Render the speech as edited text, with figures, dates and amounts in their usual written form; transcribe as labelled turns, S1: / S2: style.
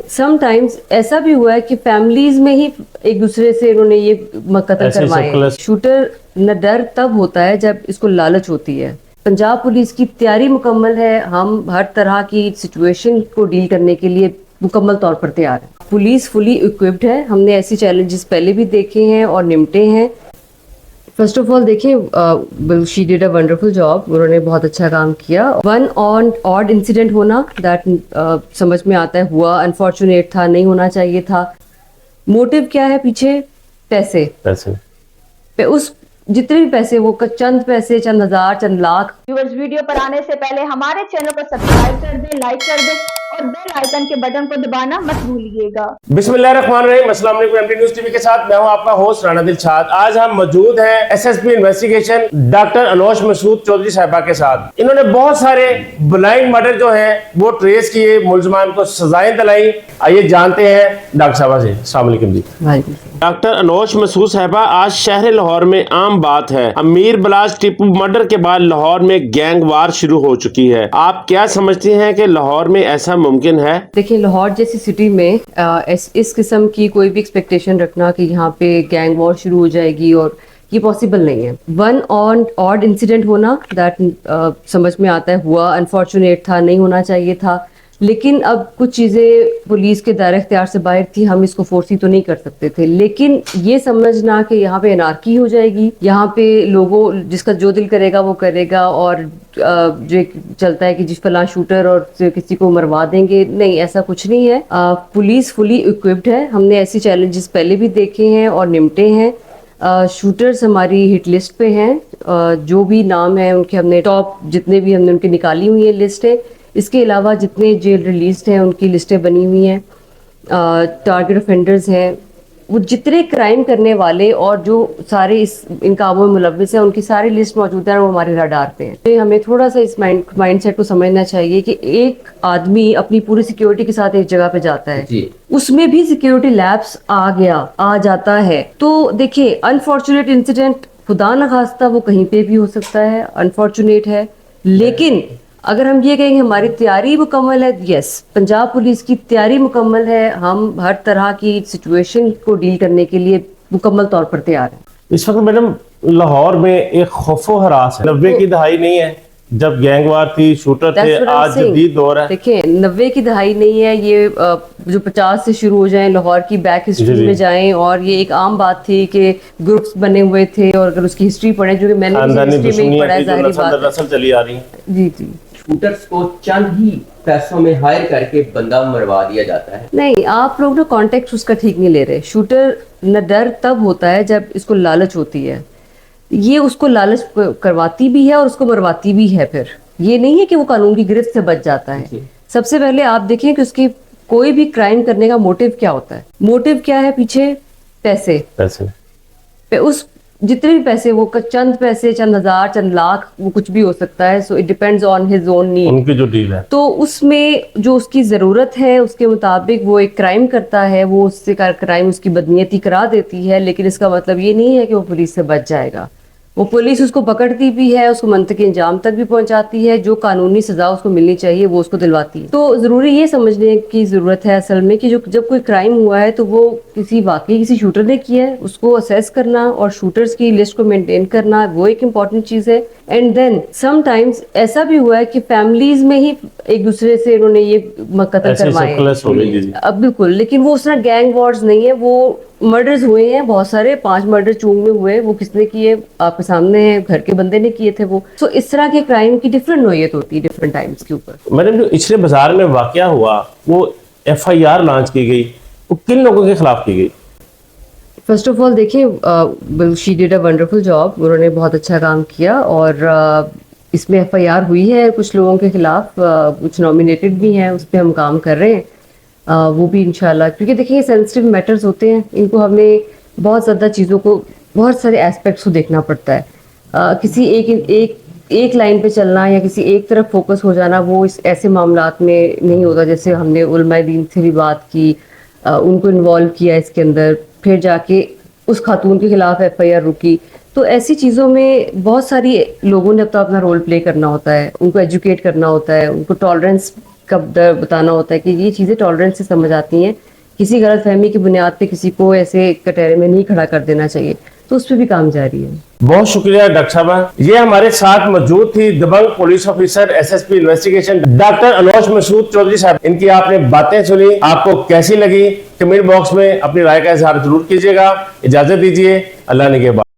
S1: Some times ऐसा भी हुआ है कि फैमिलीज में ही एक दूसरे से इन्होंने ये कत्ल करवाए। शूटर न डर तब होता है जब इसको लालच होती है। पंजाब पुलिस की तैयारी मुकम्मल है, हम हर तरह की सिचुएशन को डील करने के लिए मुकम्मल तौर पर तैयार है। पुलिस फुली इक्विप्ड है, हमने ऐसे चैलेंजेस पहले भी देखे हैं और निपटे हैं। फर्स्ट ऑफ ऑल देखिए, she did a wonderful job, उन्होंने बहुत अच्छा काम किया। वन ऑन ऑड इंसिडेंट होना दैट समझ में आता है हुआ, अनफॉर्चुनेट था, नहीं होना चाहिए था। मोटिव क्या है पीछे? पैसे पे उस जितने भी पैसे, वो चंद पैसे, चंद हजार, चंद लाख।
S2: व्यूअर्स, वीडियो पर आने से पहले हमारे चैनल को सब्सक्राइब कर दें, लाइक कर दें और बेल आइकन के बटन को दबाना मत भूलिएगा।
S3: बिस्मिल्लाहिर्रहमानिर्रहीम, अस्सलाम वालेकुम। एमटी न्यूज़ टीवी के साथ मैं हूं आपका होस्ट राना दिलशाद। आज हम मौजूद हैं SSP investigation doctor Anosh Masood Chaudhary साहिबा के साथ। इन्होंने बहुत सारे ब्लाइंड मर्डर जो हैं वो ट्रेस किए, मुलजमान को सजाएं दिलाई। आइए जानते हैं डॉक्टर साहबा से। अस्सलाम वालेकुम जी। डॉक्टर अनोश मसूद साहिबा, आज शहर लाहौर में आम बात है, अमीर बलाज टिप्पू मर्डर के बाद लाहौर में गैंग वार शुरू हो चुकी है। आप क्या समझती हैं कि लाहौर में ऐसा मुमकिन है?
S1: देखिए, लाहौर जैसी सिटी में इस किस्म की कोई भी एक्सपेक्टेशन रखना कि यहाँ पे गैंग वॉर शुरू हो जाएगी, और ये पॉसिबल नहीं है। वन ऑन ऑड इंसिडेंट होना दैट समझ में आता है हुआ, अनफॉर्चुनेट था, नहीं होना चाहिए था। लेकिन अब कुछ चीज़ें पुलिस के दायरे इख्तियार से बाहर थी, हम इसको फोर्स ही तो नहीं कर सकते थे। लेकिन ये समझना कि यहाँ पे अनार्की हो जाएगी, यहाँ पे लोगों जिसका जो दिल करेगा वो करेगा, और जो चलता है कि जिस फलां शूटर और किसी को मरवा देंगे, नहीं, ऐसा कुछ नहीं है। पुलिस फुली इक्विप्ड है, हमने ऐसे चैलेंजेस पहले भी देखे हैं और निपटे हैं। शूटर्स हमारी हिट लिस्ट पे हैं, जो भी नाम है उनके हमने टॉप जितने भी हमने उनकी निकाली हुई है लिस्ट है। इसके अलावा जितने जेल रिलीज्ड हैं उनकी लिस्टें बनी हुई हैं। टारगेट ऑफेंडर्स हैं, वो जितने क्राइम करने वाले और जो सारे इन कामों में मुलव्विस हैं, उनकी सारी लिस्ट मौजूद है, वो हमारे रडार पे हैं। तो हमें थोड़ा सा इस माइंडसेट को समझना चाहिए कि एक आदमी अपनी पूरी सिक्योरिटी के साथ एक जगह पे जाता है, उसमें भी सिक्योरिटी लैप्स आ जाता है। तो देखिए, अनफॉर्चुनेट इंसिडेंट खुदा न खास्ता वो कहीं पे भी हो सकता है, अनफॉर्चुनेट है। लेकिन अगर हम ये कहेंगे हमारी तैयारी मुकम्मल है, यस, पंजाब पुलिस की तैयारी मुकम्मल है, हम हर तरह की सिचुएशन को डील करने के लिए मुकम्मल तौर पर तैयार हैं।
S3: इस वक्त मैडम लाहौर में एक खौफो हरास है। 90 की दहाई नहीं है जब गैंगवार थी, शूटर थे, आज जदीद दौर है।
S1: देखिए, 90 की दहाई नहीं है, ये जो 50 से शुरू हो जाएं, लाहौर की बैक हिस्ट्री में जाएं, और ये एक आम बात थी कि ग्रुप्स बने हुए थे, और अगर उसकी हिस्ट्री पढ़े, जो कि मैंने हिस्ट्री में ही पढ़ा है, जाहिर बात है
S3: चली आ रही है।
S1: जी जी,
S4: शूटर्स को चंद ही पैसों में हायर करके बंदा मरवा दिया जाता है।
S1: नहीं, आप लोग ना कॉन्टेक्स्ट उसका ठीक नहीं ले रहे। शूटर न डर तब होता है जब इसको लालच होती है, ये उसको लालच करवाती भी है और उसको मरवाती भी है। फिर ये नहीं है कि वो कानून की गिरफ्त से बच जाता है। सबसे पहले आप देखें कि उसकी कोई भी क्राइम करने का मोटिव क्या होता है। मोटिव क्या है पीछे? पैसे पे उस जितने भी पैसे, वो चंद पैसे, चंद हजार, चंद लाख, वो कुछ भी हो सकता है। So it depends on his own need,
S3: उनकी जो डील है।
S1: तो उसमें जो उसकी जरूरत है उसके मुताबिक वो एक क्राइम करता है, वो उससे क्राइम उसकी बदनीयती करा देती है। लेकिन इसका मतलब ये नहीं है कि वो पुलिस से बच जाएगा। वो पुलिस उसको पकड़ती भी है, उसको मंतकी अंजाम तक भी पहुंचाती है, जो कानूनी सजा उसको मिलनी चाहिए वो उसको दिलवाती है। तो जरूरी ये समझने की जरूरत है असल में कि जब कोई क्राइम हुआ है तो वो किसी शूटर ने किया है, उसको असेस करना और शूटर्स की लिस्ट को मेंटेन करना, वो एक इम्पॉर्टेंट चीज है। एंड देन सम टाइम्स ऐसा भी हुआ है कि फैमिलीज में ही एक दूसरे से इन्होंने ये कत्ल करवाए। अब बिल्कुल, लेकिन वो उस तरह गैंग वॉर्स नहीं है, वो मर्डर्स हुए हैं बहुत सारे। 5 मर्डर चूंग में हुए, वो किसने किए आपके सामने है, घर के बंदे ने किए थे वो। तो इस तरह के क्राइम की डिफरेंट नोयत होती है डिफरेंट टाइम्स के ऊपर।
S3: मैडम, जो इचरे बाजार में वाकया हुआ, वो FIR लॉन्च की गई, वो किन लोगों के खिलाफ की गई?
S1: फर्स्ट ऑफ ऑल देखिए, she did a wonderful job, उन्होंने बहुत अच्छा काम किया, और इसमें FIR हुई है कुछ लोगों के खिलाफ, कुछ नॉमिनेटेड भी हैं, उस पर हम काम कर रहे हैं। वो भी इंशाल्लाह, क्योंकि देखिए ये सेंसिटिव मैटर्स होते हैं, इनको हमें बहुत ज़्यादा चीज़ों को, बहुत सारे एस्पेक्ट्स को देखना पड़ता है। किसी एक लाइन पे चलना या किसी एक तरफ फोकस हो जाना, वो इस ऐसे मामलात में नहीं होता। जैसे हमने उलमाए दीन से भी बात की, उनको इन्वॉल्व किया इसके अंदर, फिर जाके उस खातून के खिलाफ FIR रुकी। तो ऐसी चीज़ों में बहुत सारी लोगों ने अपना रोल प्ले करना होता है, उनको एजुकेट करना होता है, उनको टॉलरेंस का बताना होता है कि ये चीज़ें टॉलरेंस से समझ आती हैं, किसी गलत फहमी की बुनियाद पे किसी को ऐसे कटहरे में नहीं खड़ा कर देना चाहिए, तो उस पर भी काम जारी है।
S3: बहुत शुक्रिया डॉक्टर साहबा। ये हमारे साथ मौजूद थी दबंग police officer SSP investigation doctor Anosh Masood Chaudhary साहब। इनकी आपने बातें सुनी, आपको कैसी लगी कमेंट बॉक्स में अपनी राय का इजहार जरूर कीजिएगा। इजाजत दीजिए, अल्लाह निगहबान।